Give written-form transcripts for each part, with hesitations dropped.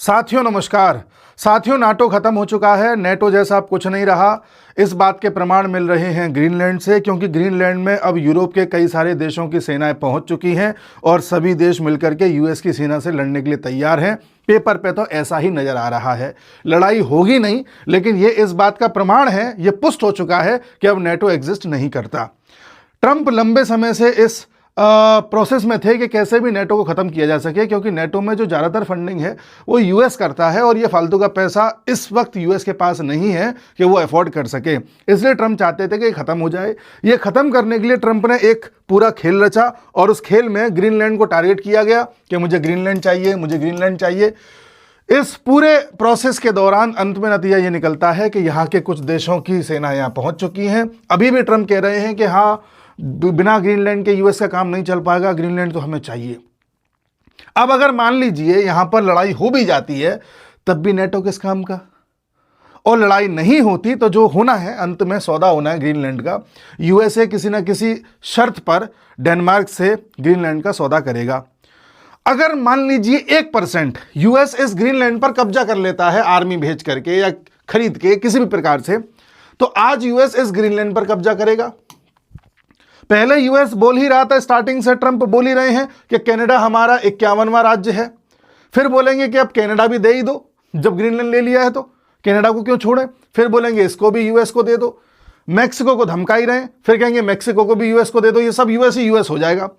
साथियों नमस्कार। साथियों, नाटो खत्म हो चुका है। नेटो जैसा अब कुछ नहीं रहा। इस बात के प्रमाण मिल रहे हैं ग्रीनलैंड से, क्योंकि ग्रीनलैंड में अब यूरोप के कई सारे देशों की सेनाएं पहुंच चुकी हैं और सभी देश मिलकर के यूएस की सेना से लड़ने के लिए तैयार हैं। पेपर पे तो ऐसा ही नजर आ रहा है। लड़ाई होगी नहीं, लेकिन ये इस बात का प्रमाण है, ये पुष्ट हो चुका है कि अब नेटो एग्जिस्ट नहीं करता। ट्रंप लंबे समय से इस प्रोसेस में थे कि कैसे भी नेटो को ख़त्म किया जा सके, क्योंकि नेटो में जो ज़्यादातर फंडिंग है वो यूएस करता है और ये फालतू का पैसा इस वक्त यूएस के पास नहीं है कि वो अफोर्ड कर सके। इसलिए ट्रंप चाहते थे कि ये ख़त्म हो जाए। ये ख़त्म करने के लिए ट्रंप ने एक पूरा खेल रचा और उस खेल में ग्रीनलैंड को टारगेट किया गया कि मुझे ग्रीनलैंड चाहिए, मुझे ग्रीनलैंड चाहिए। इस पूरे प्रोसेस के दौरान अंत में नतीजा ये निकलता है कि यहाँ के कुछ देशों की सेना यहाँ पहुँच चुकी हैं। अभी भी ट्रंप कह रहे हैं कि हाँ, बिना ग्रीनलैंड के यूएस का काम नहीं चल पाएगा, ग्रीनलैंड तो हमें चाहिए। अब अगर मान लीजिए यहां पर लड़ाई हो भी जाती है, तब भी नेटो किस काम का? और लड़ाई नहीं होती तो जो होना है, अंत में सौदा होना है ग्रीनलैंड का। यूएसए किसी ना किसी शर्त पर डेनमार्क से ग्रीनलैंड का सौदा करेगा। अगर मान लीजिए 1% यूएस इस ग्रीनलैंड पर कब्जा कर लेता है, आर्मी भेज करके या खरीद के किसी भी प्रकार से, तो आज यूएस इस ग्रीनलैंड पर कब्जा करेगा। पहले यूएस बोल ही रहा था, स्टार्टिंग से ट्रंप बोल ही रहे हैं कि कनाडा हमारा 51वां राज्य है। फिर बोलेंगे कि अब कनाडा भी दे ही दो, जब ग्रीनलैंड ले लिया है तो कनाडा को क्यों छोड़े। फिर बोलेंगे इसको भी यूएस को दे दो। मैक्सिको को धमका ही रहे हैं, फिर कहेंगे मैक्सिको को भी यूएस को दे दो। ये सब यूएस ही यूएस हो जाएगा।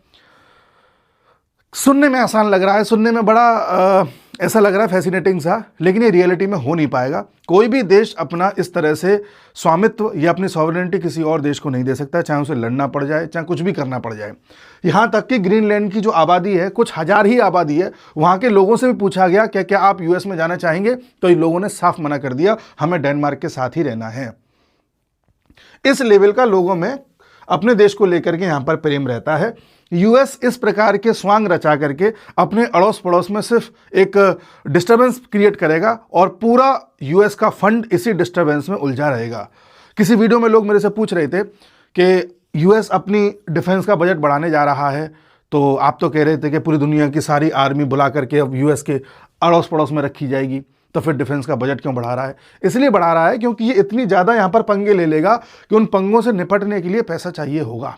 सुनने में आसान लग रहा है, सुनने में बड़ा ऐसा लग रहा है फैसिनेटिंग सा, लेकिन ये रियलिटी में हो नहीं पाएगा। कोई भी देश अपना इस तरह से स्वामित्व या अपनी सॉवरेनिटी किसी और देश को नहीं दे सकता, चाहे उसे लड़ना पड़ जाए, चाहे कुछ भी करना पड़ जाए। यहाँ तक कि ग्रीनलैंड की जो आबादी है, कुछ हजार ही आबादी है, वहाँ के लोगों से भी पूछा गया क्या क्या आप यूएस में जाना चाहेंगे, तो इन लोगों ने साफ मना कर दिया, हमें डेनमार्क के साथ ही रहना है। इस लेवल का लोगों में अपने देश को लेकर के यहाँ पर प्रेम रहता है। यूएस इस प्रकार के स्वांग रचा करके अपने अड़ोस पड़ोस में सिर्फ एक डिस्टर्बेंस क्रिएट करेगा और पूरा यूएस का फंड इसी डिस्टर्बेंस में उलझा रहेगा। किसी वीडियो में लोग मेरे से पूछ रहे थे कि यूएस अपनी डिफेंस का बजट बढ़ाने जा रहा है, तो आप तो कह रहे थे कि पूरी दुनिया की सारी आर्मी बुला करके अब यूएस के अड़ोस पड़ोस में रखी जाएगी, तो फिर डिफेंस का बजट क्यों बढ़ा रहा है? इसलिए बढ़ा रहा है क्योंकि ये इतनी ज़्यादा यहाँ पर पंगे ले लेगा कि उन पंगों से निपटने के लिए पैसा चाहिए होगा।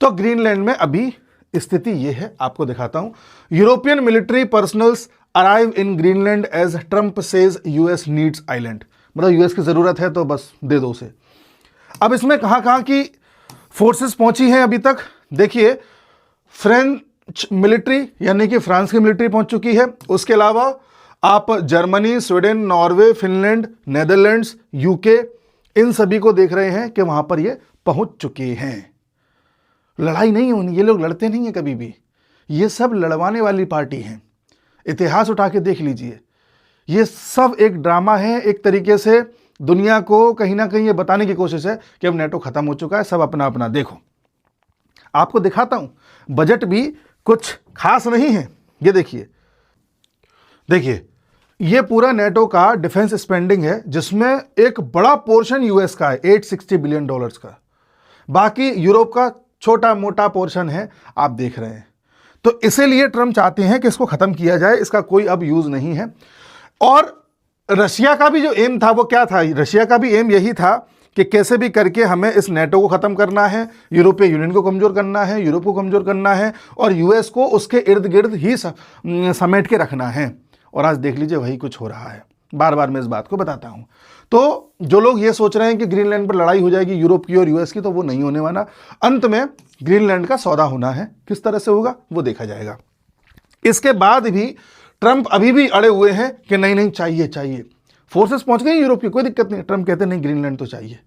तो ग्रीनलैंड में अभी स्थिति यह है, आपको दिखाता हूं। European military personnels arrive in Greenland as Trump says US needs island. मतलब यूएस की जरूरत है तो बस दे दो उसे। अब इसमें कहां कहां की फोर्सेस पहुंची हैं अभी तक देखिए। फ्रेंच मिलिट्री यानी कि फ्रांस की मिलिट्री पहुंच चुकी है। उसके अलावा आप Germany, Sweden, Norway, Finland, Netherlands, UK, इन सभी को देख रहे हैं कि वहां पर ये पहुंच चुके हैं। लड़ाई नहीं होनी, ये लोग लड़ते नहीं हैं कभी भी, ये सब लड़वाने वाली पार्टी हैं। इतिहास उठा के देख लीजिए, ये सब एक ड्रामा है। एक तरीके से दुनिया को कहीं ना कहीं ये बताने की कोशिश है कि अब नेटो खत्म हो चुका है, सब अपना अपना देखो। आपको दिखाता हूं, बजट भी कुछ खास नहीं है। ये देखिए, देखिए ये पूरा नेटो का डिफेंस स्पेंडिंग है, जिसमें एक बड़ा पोर्शन यूएस का है, $860 बिलियन का। बाकी यूरोप का छोटा मोटा पोर्शन है, आप देख रहे हैं। तो इसीलिए ट्रंप चाहते हैं कि इसको खत्म किया जाए, इसका कोई अब यूज नहीं है। और रशिया का भी जो एम था वो क्या था? रशिया का भी एम यही था कि कैसे भी करके हमें इस नेटो को खत्म करना है, यूरोपीय यूनियन को कमजोर करना है, यूरोप को कमजोर करना है और यूएस को उसके इर्द गिर्द ही समेट के रखना है। और आज देख लीजिए वही कुछ हो रहा है। बार बार मैं इस बात को बताता हूं। तो जो लोग ये सोच रहे हैं कि ग्रीनलैंड पर लड़ाई हो जाएगी यूरोप की और यूएस की, तो वो नहीं होने वाला। अंत में ग्रीनलैंड का सौदा होना है, किस तरह से होगा वो देखा जाएगा। इसके बाद भी ट्रंप अभी भी अड़े हुए हैं कि नहीं नहीं चाहिए चाहिए। फोर्सेस पहुंच गई यूरोप की, कोई दिक्कत नहीं। ट्रंप कहते नहीं, ग्रीनलैंड तो चाहिए।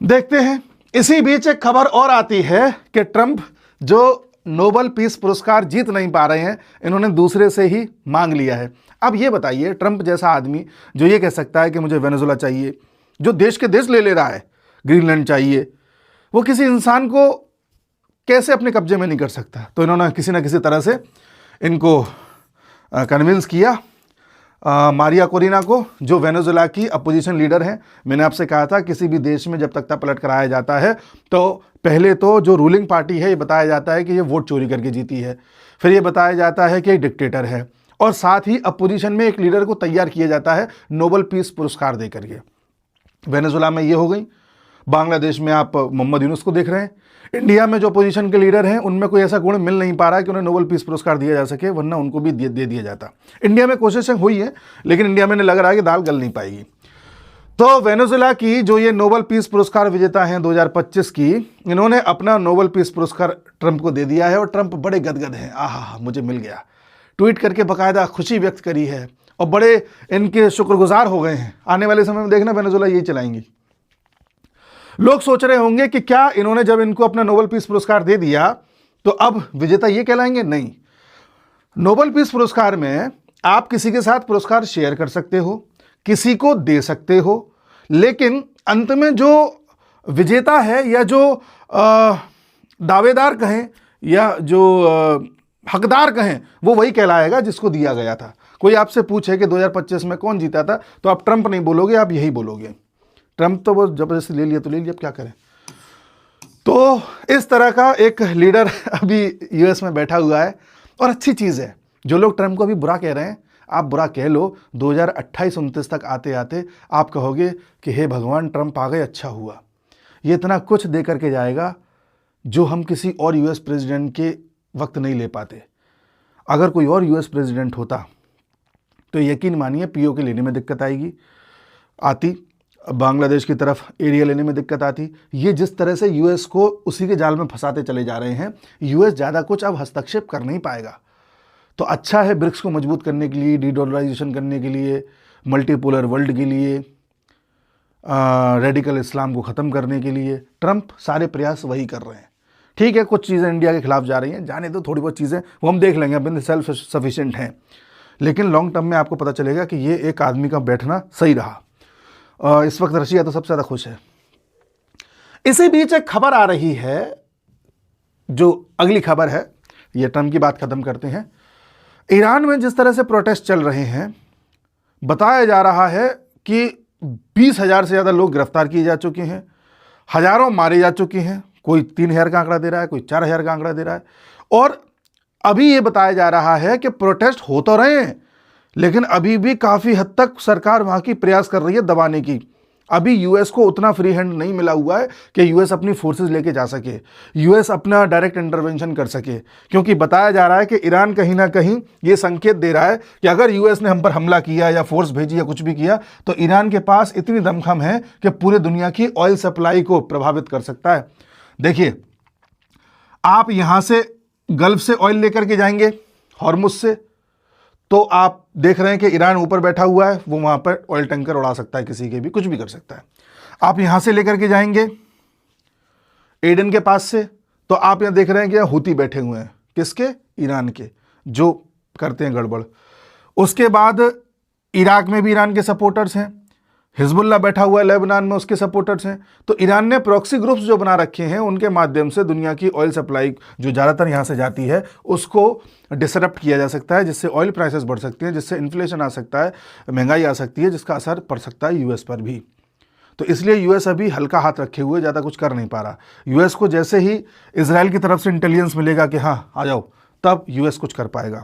देखते हैं। इसी बीच एक खबर और आती है कि ट्रंप जो नोबेल पीस पुरस्कार जीत नहीं पा रहे हैं, इन्होंने दूसरे से ही मांग लिया है। अब ये बताइए, ट्रंप जैसा आदमी जो ये कह सकता है कि मुझे वेनेजुला चाहिए, जो देश के देश ले रहा है, ग्रीनलैंड चाहिए, वो किसी इंसान को कैसे अपने कब्जे में नहीं कर सकता? तो इन्होंने किसी न किसी तरह से इनको कन्विंस किया, मारिया कोरिना को, जो वेनेजुला की अपोजिशन लीडर हैं। मैंने आपसे कहा था किसी भी देश में जब तख्ता पलट कराया जाता है तो पहले तो जो रूलिंग पार्टी है ये बताया जाता है कि ये वोट चोरी करके जीती है, फिर ये बताया जाता है कि एक डिक्टेटर है, और साथ ही अपोजिशन में एक लीडर को तैयार किया जाता है नोबेल पीस पुरस्कार देकर के। वेनेजुला में ये हो गई, बांग्लादेश में आप मोहम्मद यूनुस को देख रहे हैं। इंडिया में जो अपोजिशन के लीडर हैं उनमें कोई ऐसा गुण मिल नहीं पा रहा है कि उन्हें नोबेल पीस पुरस्कार दिया जा सके, वरना उनको भी दे दिया जाता। इंडिया में कोशिशें हुई हैं, लेकिन इंडिया में लग रहा है कि दाल गल नहीं पाएगी। तो वेनेजुला की जो ये नोबेल पीस पुरस्कार विजेता हैं 2025 की, इन्होंने अपना नोबेल पीस पुरस्कार ट्रंप को दे दिया है और ट्रंप बड़े गदगद हैं। आहा, मुझे मिल गया, ट्वीट करके बाकायदा खुशी व्यक्त करी है और बड़े इनके शुक्रगुजार हो गए हैं। आने वाले समय में देखना वेनेजुला यही चलाएंगी। लोग सोच रहे होंगे कि क्या इन्होंने जब इनको अपना नोबेल पीस पुरस्कार दे दिया तो अब विजेता ये कहलाएंगे? नहीं। नोबेल पीस पुरस्कार में आप किसी के साथ पुरस्कार शेयर कर सकते हो, किसी को दे सकते हो, लेकिन अंत में जो विजेता है या जो दावेदार कहें या जो हकदार कहें, वो वही कहलाएगा जिसको दिया गया था। कोई आपसे पूछे कि 2025 में कौन जीता था, तो आप ट्रंप नहीं बोलोगे, आप यही बोलोगे। ट्रंप तो वो जबरदस्ती ले लिया तो ले लिया, अब क्या करें। तो इस तरह का एक लीडर अभी यूएस में बैठा हुआ है और अच्छी चीज़ है। जो लोग ट्रंप को अभी बुरा कह रहे हैं, आप बुरा कह लो, 2028-29 तक आते आते आप कहोगे कि हे भगवान, ट्रंप आ गए, अच्छा हुआ। ये इतना कुछ दे करके जाएगा जो हम किसी और यूएस प्रेसिडेंट के वक्त नहीं ले पाते। अगर कोई और यूएस प्रेसिडेंट होता तो यकीन मानिए पीओके लेने में दिक्कत आती, बांग्लादेश की तरफ एरिया लेने में दिक्कत आती। ये जिस तरह से यूएस को उसी के जाल में फंसाते चले जा रहे हैं, यूएस ज़्यादा कुछ अब हस्तक्षेप कर नहीं पाएगा। तो अच्छा है, ब्रिक्स को मजबूत करने के लिए, डीडॉलराइजेशन करने के लिए, मल्टीपोलर वर्ल्ड के लिए, रेडिकल इस्लाम को ख़त्म करने के लिए ट्रंप सारे प्रयास वही कर रहे हैं। ठीक है, कुछ चीज़ें इंडिया के खिलाफ जा रही हैं, जाने दो, थोड़ी बहुत चीज़ें वो हम देख लेंगे, अपन सेल्फ सफिशिएंट हैं। लेकिन लॉन्ग टर्म में आपको पता चलेगा कि ये एक आदमी का बैठना सही रहा। इस वक्त रशिया तो सबसे ज़्यादा खुश है। इसी बीच एक खबर आ रही है, जो अगली खबर है, ये ट्रंप की बात खत्म करते हैं। ईरान में जिस तरह से प्रोटेस्ट चल रहे हैं, बताया जा रहा है कि 20,000 से ज़्यादा लोग गिरफ्तार किए जा चुके हैं, हज़ारों मारे जा चुके हैं। कोई 3,000 का आंकड़ा दे रहा है, कोई 4,000 का आंकड़ा दे रहा है। और अभी ये बताया जा रहा है कि प्रोटेस्ट हो तो रहे हैं, लेकिन अभी भी काफ़ी हद तक सरकार वहाँ की प्रयास कर रही है दबाने की। अभी यूएस को उतना फ्री हैंड नहीं मिला हुआ है कि यूएस अपनी फोर्सेस लेके जा सके, यूएस अपना डायरेक्ट इंटरवेंशन कर सके, क्योंकि बताया जा रहा है कि ईरान कहीं ना कहीं ये संकेत दे रहा है कि अगर यूएस ने हम पर हमला किया या फोर्स भेजी या कुछ भी किया, तो ईरान के पास इतनी दमखम है कि पूरे दुनिया की ऑयल सप्लाई को प्रभावित कर सकता है। देखिए, आप यहाँ से गल्फ से ऑयल लेकर के जाएंगे हॉर्मुज से, तो आप देख रहे हैं कि ईरान ऊपर बैठा हुआ है, वो वहाँ पर ऑयल टैंकर उड़ा सकता है, किसी के भी कुछ भी कर सकता है। आप यहाँ से लेकर के जाएंगे एडन के पास से, तो आप यहाँ देख रहे हैं कि हुती बैठे हुए हैं, किसके? ईरान के, जो करते हैं गड़बड़। उसके बाद इराक में भी ईरान के सपोर्टर्स हैं, हिजबुल्ला बैठा हुआ है लेबनान में, उसके सपोर्टर्स हैं। तो ईरान ने प्रॉक्सी ग्रुप्स जो बना रखे हैं, उनके माध्यम से दुनिया की ऑयल सप्लाई जो ज़्यादातर यहाँ से जाती है उसको डिसरप्ट किया जा सकता है, जिससे ऑयल प्राइसेस बढ़ सकती हैं, जिससे इन्फ्लेशन आ सकता है, महंगाई आ सकती है, जिसका असर पड़ सकता है यूएस पर भी। तो इसलिए यूएस अभी हल्का हाथ रखे हुए ज़्यादा कुछ कर नहीं पा रहा। यूएस को जैसे ही इजराइल की तरफ से इंटेलिजेंस मिलेगा कि हाँ आ जाओ, तब यूएस कुछ कर पाएगा।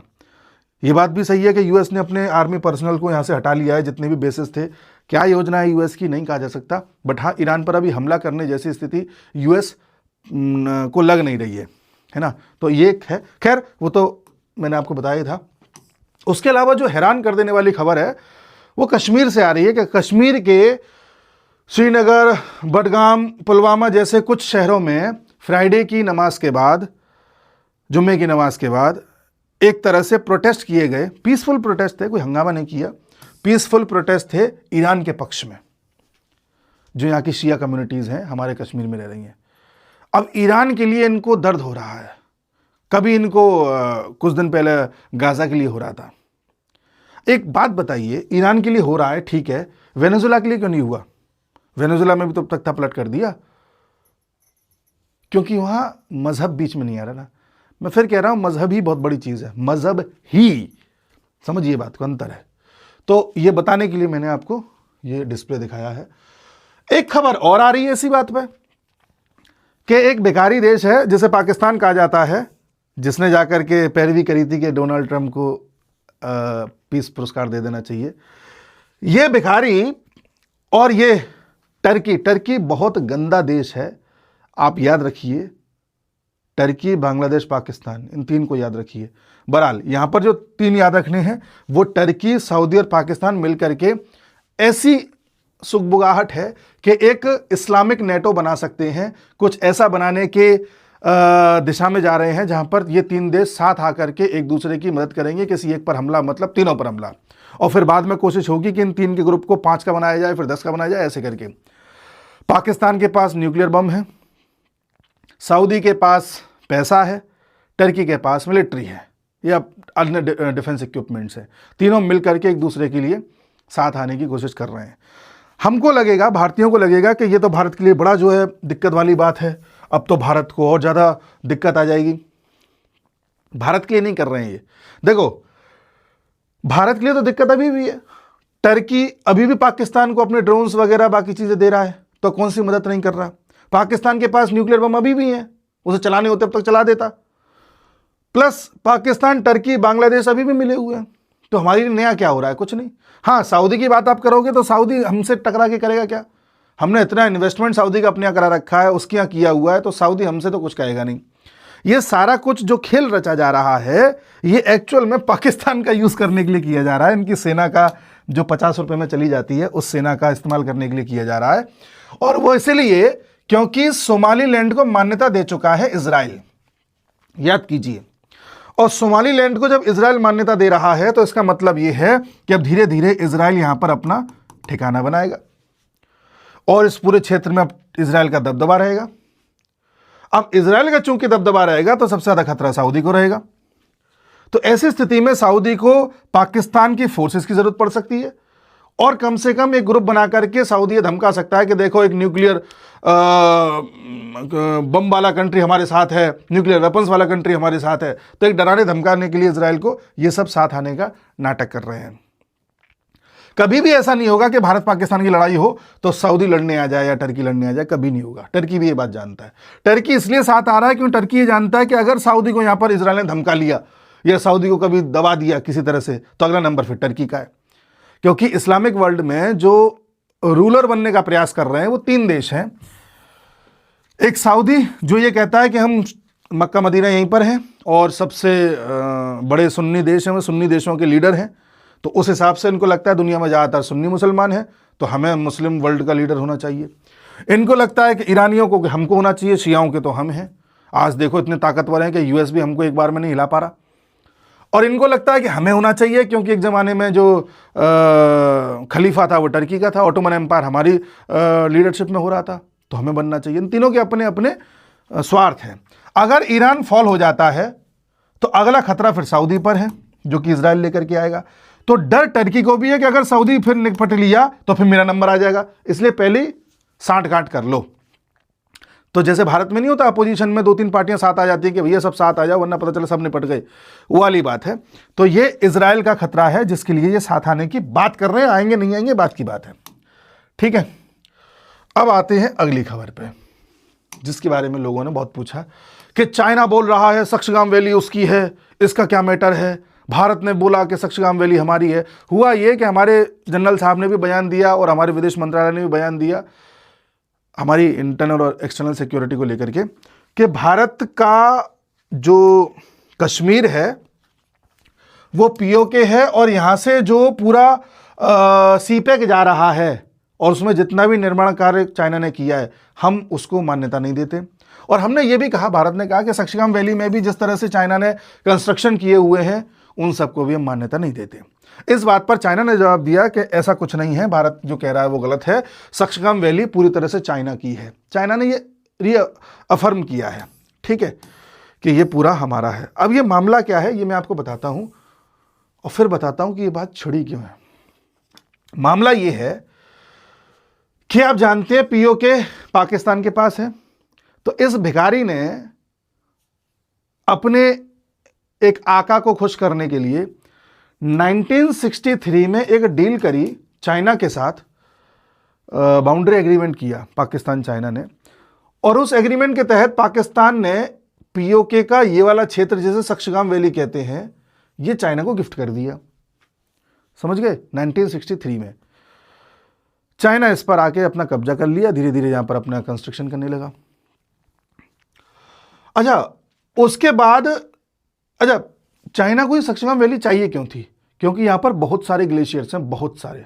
ये बात भी सही है कि यूएस ने अपने आर्मी पर्सनल को यहाँ से हटा लिया है, जितने भी बेसिस थे। क्या योजना है यूएस की नहीं कहा जा सकता, बट हाँ, ईरान पर अभी हमला करने जैसी स्थिति यूएस को लग नहीं रही है ना। तो ये है, खैर वो तो मैंने आपको बताया था। उसके अलावा जो हैरान कर देने वाली खबर है वो कश्मीर से आ रही है कि कश्मीर के श्रीनगर, बडगाम, पुलवामा जैसे कुछ शहरों में फ्राइडे की नमाज के बाद, जुम्मे की नमाज के बाद एक तरह से प्रोटेस्ट किए गए। पीसफुल प्रोटेस्ट थे, कोई हंगामा नहीं किया, पीसफुल प्रोटेस्ट थे ईरान के पक्ष में, जो यहाँ की शिया कम्युनिटीज़ हैं, हमारे कश्मीर में रह रही हैं। अब ईरान के लिए इनको दर्द हो रहा है। कभी इनको कुछ दिन पहले गाज़ा के लिए हो रहा था। एक बात बताइए, ईरान के लिए हो रहा है ठीक है, वेनेजुला के लिए क्यों नहीं हुआ? वेनेजुला में भी तो तख्ता पलट कर दिया, क्योंकि वहाँ मजहब बीच में नहीं आ रहा ना। मैं फिर कह रहा हूँ, मजहब ही बहुत बड़ी चीज़ है, मजहब ही, समझिए बात को, अंतर है। तो ये बताने के लिए मैंने आपको ये डिस्प्ले दिखाया है। एक खबर और आ रही है इसी बात पे कि एक बेकारी देश है जिसे पाकिस्तान कहा जाता है, जिसने जाकर के पैरवी करी थी कि डोनाल्ड ट्रंप को पीस पुरस्कार दे देना चाहिए। ये भिखारी और ये टर्की बहुत गंदा देश है, आप याद रखिए। टर्की, बांग्लादेश, पाकिस्तान, इन तीन को याद रखिए। बहरहाल यहाँ पर जो तीन याद रखने हैं वो टर्की, सऊदी और पाकिस्तान मिलकर के ऐसी सुगबुगाहट है कि एक इस्लामिक नेटो बना सकते हैं। कुछ ऐसा बनाने के दिशा में जा रहे हैं जहां पर ये तीन देश साथ आकर के एक दूसरे की मदद करेंगे। किसी एक पर हमला मतलब तीनों पर हमला, और फिर बाद में कोशिश होगी कि इन तीन के ग्रुप को 5 का बनाया जाए, फिर 10 का बनाया जाए, ऐसे करके। पाकिस्तान के पास न्यूक्लियर बम है, सऊदी के पास पैसा है, टर्की के पास मिलिट्री है या अन्य डिफेंस इक्विपमेंट्स है। तीनों मिलकर के एक दूसरे के लिए साथ आने की कोशिश कर रहे हैं। हमको लगेगा, भारतीयों को लगेगा कि ये तो भारत के लिए बड़ा जो है दिक्कत वाली बात है, अब तो भारत को और ज़्यादा दिक्कत आ जाएगी। भारत के लिए नहीं कर रहे हैं ये। देखो, भारत के लिए तो दिक्कत अभी भी है। टर्की अभी भी पाकिस्तान को अपने ड्रोन्स वगैरह बाकी चीज़ें दे रहा है, तो कौन सी मदद नहीं कर रहा। पाकिस्तान के पास न्यूक्लियर बम अभी भी हैं, उसे चलाने होते अब तक चला देता। प्लस पाकिस्तान, टर्की, बांग्लादेश अभी भी मिले हुए हैं। तो हमारे लिए नया क्या हो रहा है? कुछ नहीं। हाँ, सऊदी की बात आप करोगे तो सऊदी हमसे टकरा के करेगा क्या? हमने इतना इन्वेस्टमेंट सऊदी का अपने यहाँ करा रखा है, उसके यहाँ किया हुआ है, तो सऊदी हमसे तो कुछ कहेगा नहीं। ये सारा कुछ जो खेल रचा जा रहा है ये एक्चुअल में पाकिस्तान का यूज़ करने के लिए किया जा रहा है। इनकी सेना का जो 50 रुपये में चली जाती है उस सेना का इस्तेमाल करने के लिए किया जा रहा है, और वो इसलिए क्योंकि सोमालीलैंड को मान्यता दे चुका है इजराइल, याद कीजिए। और सोमालीलैंड को जब इजराइल मान्यता दे रहा है तो इसका मतलब यह है कि अब धीरे धीरे इजराइल यहां पर अपना ठिकाना बनाएगा और इस पूरे क्षेत्र में अब इजराइल का दबदबा रहेगा। अब इजराइल का चूंकि दबदबा रहेगा तो सबसे ज्यादा खतरा सऊदी को रहेगा। तो ऐसी स्थिति में सऊदी को पाकिस्तान की फोर्सेस की जरूरत पड़ सकती है, और कम से कम एक ग्रुप बना करके सऊदी ये धमका सकता है कि देखो एक न्यूक्लियर बम वाला कंट्री हमारे साथ है, न्यूक्लियर वेपन्स वाला कंट्री हमारे साथ है। तो एक डराने धमकाने के लिए इजराइल को ये सब साथ आने का नाटक कर रहे हैं। कभी भी ऐसा नहीं होगा कि भारत पाकिस्तान की लड़ाई हो तो सऊदी लड़ने आ जाए या टर्की लड़ने आ जाए, कभी नहीं होगा। टर्की भी ये बात जानता है। टर्की इसलिए साथ आ रहा है क्योंकि टर्की ये जानता है कि अगर सऊदी को यहां पर इजराइल ने धमका लिया या सऊदी को कभी दबा दिया किसी तरह से, तो अगला नंबर फिर टर्की का है। क्योंकि इस्लामिक वर्ल्ड में जो रूलर बनने का प्रयास कर रहे हैं वो 3 देश हैं। एक सऊदी जो ये कहता है कि हम मक्का मदीना यहीं पर हैं और सबसे बड़े सुन्नी देश हैं, वो सुन्नी देशों के लीडर हैं, तो उस हिसाब से इनको लगता है दुनिया में ज़्यादातर सुन्नी मुसलमान हैं तो हमें मुस्लिम वर्ल्ड का लीडर होना चाहिए। इनको लगता है कि ईरानियों को कि हमको होना चाहिए, शियाओं के तो हम हैं। आज देखो इतने ताकतवर हैं कि यूएस भी हमको एक बार में नहीं हिला पा रहा। और इनको लगता है कि हमें होना चाहिए क्योंकि एक ज़माने में जो खलीफा था वो टर्की का था, ऑटोमन एम्पायर हमारी लीडरशिप में हो रहा था, तो हमें बनना चाहिए। इन तीनों के अपने अपने स्वार्थ हैं। अगर ईरान फॉल हो जाता है तो अगला खतरा फिर सऊदी पर है जो कि इजराइल लेकर के आएगा। तो डर टर्की को भी है कि अगर सऊदी फिर निपट लिया तो फिर मेरा नंबर आ जाएगा, इसलिए पहले सांठ-गांठ कर लो। तो जैसे भारत में नहीं होता अपोजिशन में 2-3 पार्टियां साथ आ जाती है कि भैया सब साथ आ जाओ वरना पता चला सब निपट गए, वो वाली बात है। तो ये इजराइल का खतरा है जिसके लिए ये साथ आने की बात कर रहे हैं। आएंगे नहीं आएंगे बात की बात है, ठीक है। अब आते हैं अगली खबर पे जिसके बारे में लोगों ने बहुत पूछा कि चाइना बोल रहा है सक्सगाम वैली उसकी है, इसका क्या मैटर है। भारत ने बोला कि सक्सगाम वैली हमारी है। हुआ ये कि हमारे जनरल साहब ने भी बयान दिया और हमारे विदेश मंत्रालय ने भी बयान दिया हमारी इंटरनल और एक्सटर्नल सिक्योरिटी को लेकर के कि भारत का जो कश्मीर है वो पीओके है और यहाँ से जो पूरा सीपेक जा रहा है और उसमें जितना भी निर्माण कार्य चाइना ने किया है हम उसको मान्यता नहीं देते। और हमने ये भी कहा, भारत ने कहा कि सक्सगाम वैली में भी जिस तरह से चाइना ने कंस्ट्रक्शन किए हुए हैं उन सबको भी हम मान्यता नहीं देते। इस बात पर चाइना ने जवाब दिया कि ऐसा कुछ नहीं है, भारत जो कह रहा है वो गलत है, सक्सगाम वैली पूरी तरह से चाइना की है। चाइना ने ये रीअफर्म किया है, ठीक है, कि ये पूरा हमारा है। अब ये मामला क्या है ये मैं आपको बताता हूं और फिर बताता हूं कि ये बात छिड़ी क्यों है। मामला ये है कि आप जानते हैं पीओके पाकिस्तान के पास है, तो इस भिखारी ने अपने एक आका को खुश करने के लिए 1963 में एक डील करी चाइना के साथ, बाउंड्री एग्रीमेंट किया पाकिस्तान चाइना ने, और उस एग्रीमेंट के तहत पाकिस्तान ने पीओके का ये वाला क्षेत्र जिसे सक्सगाम वैली कहते हैं ये चाइना को गिफ्ट कर दिया। समझ गए? 1963 में चाइना इस पर आके अपना कब्जा कर लिया, धीरे धीरे यहां पर अपना कंस्ट्रक्शन करने लगा। अच्छा, उसके बाद अच्छा, चाइना को ये सक्सेगाम वैली चाहिए क्यों थी? क्योंकि यहां पर बहुत सारे ग्लेशियर्स हैं, बहुत सारे,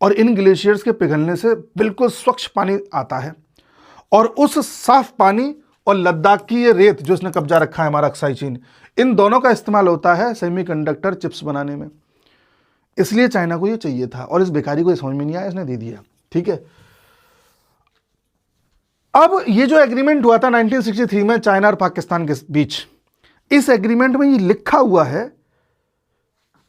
और इन ग्लेशियर्स के पिघलने से बिल्कुल स्वच्छ पानी आता है, और उस साफ पानी और लद्दाख की ये रेत जो इसने कब्जा रखा है हमारा अक्साई चीन, इन दोनों का इस्तेमाल होता है सेमीकंडक्टर चिप्स बनाने में। इसलिए चाइना को ये चाहिए था, और इस बेकारी को ये समझ में नहीं आया, इसने दे दिया। ठीक है, अब ये जो एग्रीमेंट हुआ था 1963 में चाइना और पाकिस्तान के बीच, इस एग्रीमेंट में ये लिखा हुआ है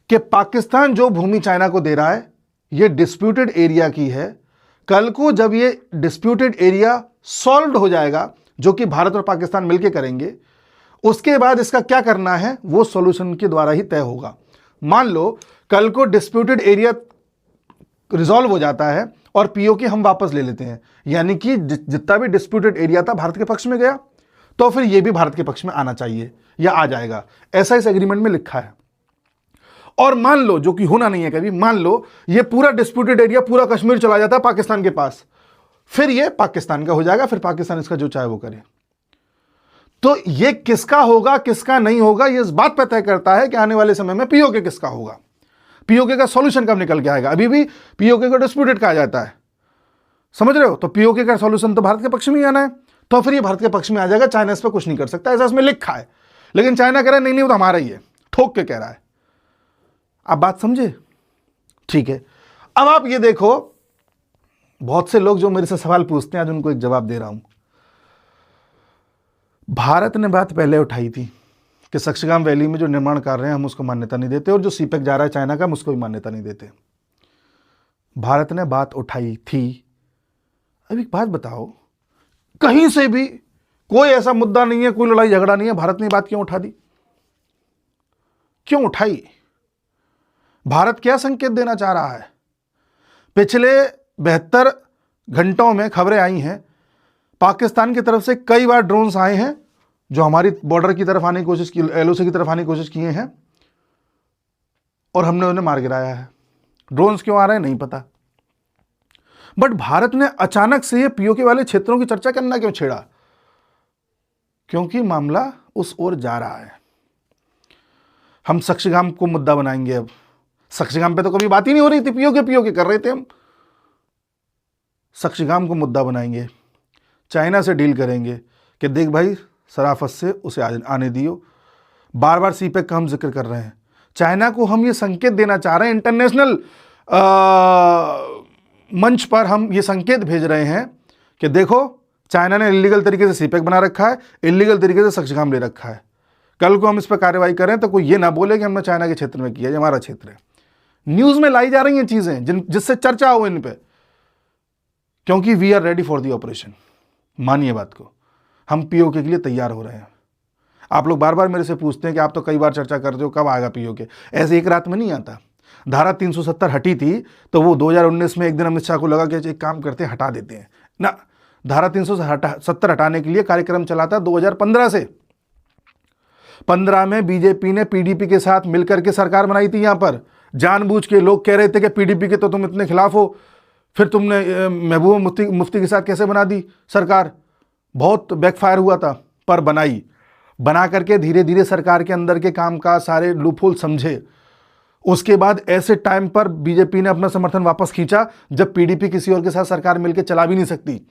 कि पाकिस्तान जो भूमि चाइना को दे रहा है ये डिस्प्यूटेड एरिया की है। कल को जब ये डिस्प्यूटेड एरिया सॉल्व हो जाएगा, जो कि भारत और पाकिस्तान मिलकर करेंगे, उसके बाद इसका क्या करना है वो सॉल्यूशन के द्वारा ही तय होगा। मान लो कल को डिस्प्यूटेड एरिया रिजॉल्व हो जाता है और पीओके हम वापस ले लेते हैं, यानी कि जितना भी डिस्प्यूटेड एरिया था भारत के पक्ष में गया, तो फिर यह भी भारत के पक्ष में आना चाहिए या आ जाएगा, ऐसा इस एग्रीमेंट में लिखा है। और मान लो, जो कि होना नहीं है कभी, मान लो ये पूरा डिस्प्यूटेड एरिया पूरा कश्मीर चला जाता है पाकिस्तान के पास, फिर ये पाकिस्तान का हो जाएगा, फिर पाकिस्तान इसका जो चाहे वो करे। तो ये किसका होगा किसका नहीं होगा, ये इस बात पर तय करता है कि आने वाले समय में पीओके किसका होगा, पीओके का सॉल्यूशन कब निकल के आएगा। अभी भी पीओके को डिस्प्यूटेड कहा जाता है, समझ रहे हो? तो पीओके का सॉल्यूशन तो भारत के पक्ष में ही आना है, तो फिर ये भारत के पक्ष में आ जाएगा, चाइना इस पर कुछ नहीं कर सकता, ऐसा इसमें लिखा है। लेकिन चाइना कह रहा है नहीं नहीं वो तो हमारा ही है, ठोक के कह रहा है। आप बात समझे? ठीक है, अब आप ये देखो, बहुत से लोग जो मेरे से सवाल पूछते हैं, आज उनको एक जवाब दे रहा हूं। भारत ने बात पहले उठाई थी कि सक्सेगाम वैली में जो निर्माण कर रहे हैं हम उसको मान्यता नहीं देते, और जो सीपेक जा रहा है चाइना का हम उसको भी मान्यता नहीं देते। भारत ने बात उठाई थी। अब एक बात बताओ, कहीं से भी कोई ऐसा मुद्दा नहीं है, कोई लड़ाई झगड़ा नहीं है, भारत ने बात क्यों उठा दी? क्यों उठाई? भारत क्या संकेत देना चाह रहा है? पिछले 72 घंटों में खबरें आई हैं, पाकिस्तान की तरफ से कई बार ड्रोन्स आए हैं जो हमारी बॉर्डर की तरफ आने की कोशिश की, एलओसी की तरफ आने की कोशिश किए हैं, और हमने उन्हें मार गिराया है। ड्रोन्स क्यों आ रहे हैं नहीं पता, बट भारत ने अचानक से ये पीओके वाले क्षेत्रों की चर्चा करना क्यों छेड़ा? क्योंकि मामला उस ओर जा रहा है। हम सक्सेगाम को मुद्दा बनाएंगे। अब सक्सेगाम पे तो कभी बात ही नहीं हो रही थी, पीओके कर रहे थे हम। सक्सेगाम को मुद्दा बनाएंगे, चाइना से डील करेंगे कि देख भाई सराफत से उसे आने दियो। बार बार सीपेक का हम जिक्र कर रहे हैं। चाइना को हम ये संकेत देना चाह रहे हैं, इंटरनेशनल मंच पर हम ये संकेत भेज रहे हैं कि देखो चाइना ने इलीगल तरीके से सीपेक बना रखा है, इलीगल तरीके से सक्सेगाम ले रखा है। कल को हम इस पर कार्रवाई करें तो कोई ये ना बोले कि हमने चाइना के क्षेत्र में किया, ये हमारा क्षेत्र है। न्यूज़ में लाई जा रही हैं चीज़ें जिससे चर्चा हो इन पे, क्योंकि we are ready for the operation. मानिए बात को, हम पीओके के लिए तैयार हो रहे हैं। आप लोग बार बार मेरे से पूछते हैं कि आप तो कई बार चर्चा करते हो, कब आएगा पीओके? ऐसे एक रात में नहीं आता। धारा 370 हटी थी तो वो 2019 में एक दिन अमित शाह को लगा कि एक काम करते हैं, हटा देते हैं ना। धारा 370 हटाने के लिए कार्यक्रम चला था 2015 से। 15 में बीजेपी ने पीडीपी के साथ मिलकर के सरकार बनाई थी। यहां पर जानबूझ के लोग कह रहे थे कि पीडीपी के तो तुम इतने खिलाफ हो, फिर तुमने महबूबा मुफ्ती के साथ कैसे बना दी सरकार? बहुत बैकफायर हुआ था, पर बना करके धीरे धीरे सरकार के अंदर के काम का सारे लूपहोल समझे। उसके बाद ऐसे टाइम पर बीजेपी ने अपना समर्थन वापस खींचा जब पीडीपी किसी और के साथ सरकार मिलकर चला भी नहीं सकती,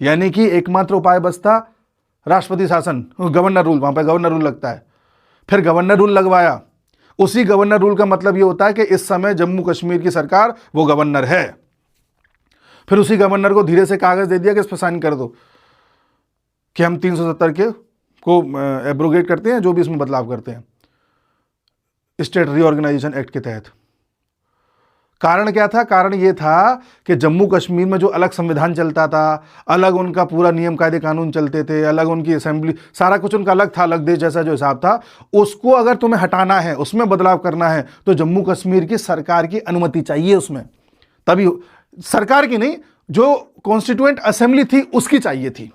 यानी कि एकमात्र उपाय बचता राष्ट्रपति शासन, गवर्नर रूल। वहां पर गवर्नर रूल लगता है, फिर गवर्नर रूल लगवाया। उसी गवर्नर रूल का मतलब यह होता है कि इस समय जम्मू कश्मीर की सरकार वो गवर्नर है। फिर उसी गवर्नर को धीरे से कागज दे दिया कि इस पर साइन कर दो कि हम 370 के को एब्रोगेट करते हैं, जो भी इसमें बदलाव करते हैं स्टेट रीऑर्गेनाइजेशन एक्ट के तहत। कारण क्या था? कारण ये था कि जम्मू कश्मीर में जो अलग संविधान चलता था, अलग उनका पूरा नियम कायदे कानून चलते थे, अलग उनकी असेंबली, सारा कुछ उनका अलग था, अलग देश जैसा जो हिसाब था, उसको अगर तुम्हें हटाना है, उसमें बदलाव करना है, तो जम्मू कश्मीर की सरकार की अनुमति चाहिए उसमें। तभी सरकार की नहीं, जो कॉन्स्टिट्यूएंट असेंबली थी उसकी चाहिए थी।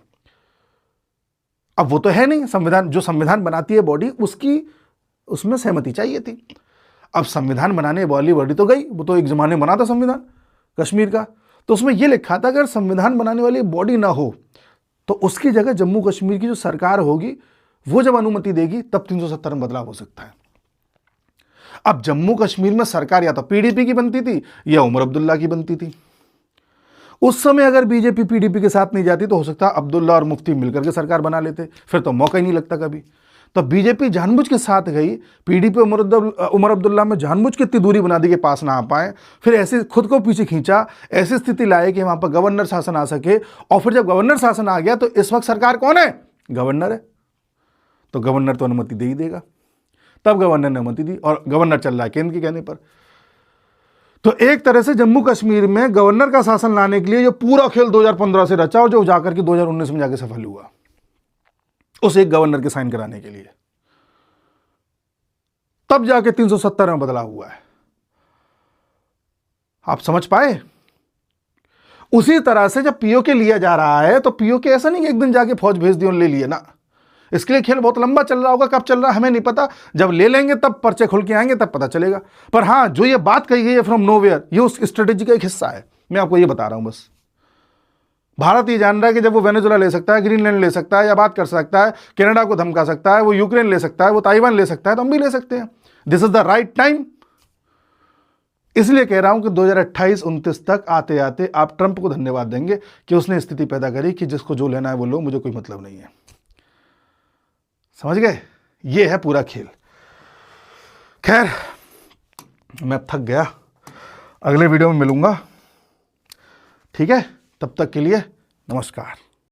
अब वो तो है नहीं, संविधान जो संविधान बनाती है बॉडी, उसकी उसमें सहमति चाहिए थी। अब संविधान बनाने वाली बॉडी तो गई, वो तो एक जमाने में बना था संविधान कश्मीर का, तो उसमें यह लिखा था अगर संविधान बनाने वाली बॉडी ना हो तो उसकी जगह जम्मू कश्मीर की जो सरकार होगी वो जब अनुमति देगी तब 370 में बदलाव हो सकता है। अब जम्मू कश्मीर में सरकार या तो पीडीपी की बनती थी या उमर अब्दुल्ला की बनती थी। उस समय अगर बीजेपी पीडीपी के साथ नहीं जाती तो हो सकता है अब्दुल्ला और मुफ्ती मिलकर के सरकार बना लेते, फिर तो मौका ही नहीं लगता कभी। तो बीजेपी जानबूझ के साथ गई, पीडीपी उमर अब्दुल्ला में जानबूझ के इतनी दूरी बना दी के पास ना आ पाए, फिर ऐसे खुद को पीछे खींचा, ऐसी स्थिति लाए कि वहां पर गवर्नर शासन आ सके, और फिर जब गवर्नर शासन आ गया तो इस वक्त सरकार कौन है? गवर्नर है। तो गवर्नर तो अनुमति दे ही देगा, तब गवर्नर ने अनुमति दी और गवर्नर चल रहा है केंद्र के कहने पर। तो एक तरह से जम्मू कश्मीर में गवर्नर का शासन लाने के लिए जो पूरा खेल 2015 से रचा और जो जाकर के 2019 में जाके सफल हुआ, उस एक गवर्नर के साइन कराने के लिए, तब जाके 370 में बदलाव हुआ है। आप समझ पाए? उसी तरह से जब पीओके लिया जा रहा है तो पीओके ऐसा नहीं कि एक दिन जाके फौज भेज दी और ले लिए ना, इसके लिए खेल बहुत लंबा चल रहा होगा, कब चल रहा है हमें नहीं पता, जब ले लेंगे तब पर्चे खुल के आएंगे तब पता चलेगा। पर हाँ, जो ये बात कही गई है फ्रॉम नोवेयर, ये उस स्ट्रेटेजी का एक हिस्सा है। मैं आपको ये बता रहा हूं बस। भारत ये जान रहा है कि जब वो वेनेजुएला ले सकता है, ग्रीनलैंड ले सकता है, या बात कर सकता है, कनाडा को धमका सकता है, वो यूक्रेन ले सकता है, वो ताइवान ले सकता है, तो हम भी ले सकते हैं। This is the right time. इसलिए कह रहा हूं कि 2028-29 तक आते आते आप ट्रंप को धन्यवाद देंगे कि उसने स्थिति पैदा करी कि जिसको जो लेना है वो लो, मुझे कोई मतलब नहीं है। समझ गए? ये है पूरा खेल। खैर, मैं थक गया, अगले वीडियो में मिलूंगा, ठीक है? तब तक के लिए नमस्कार।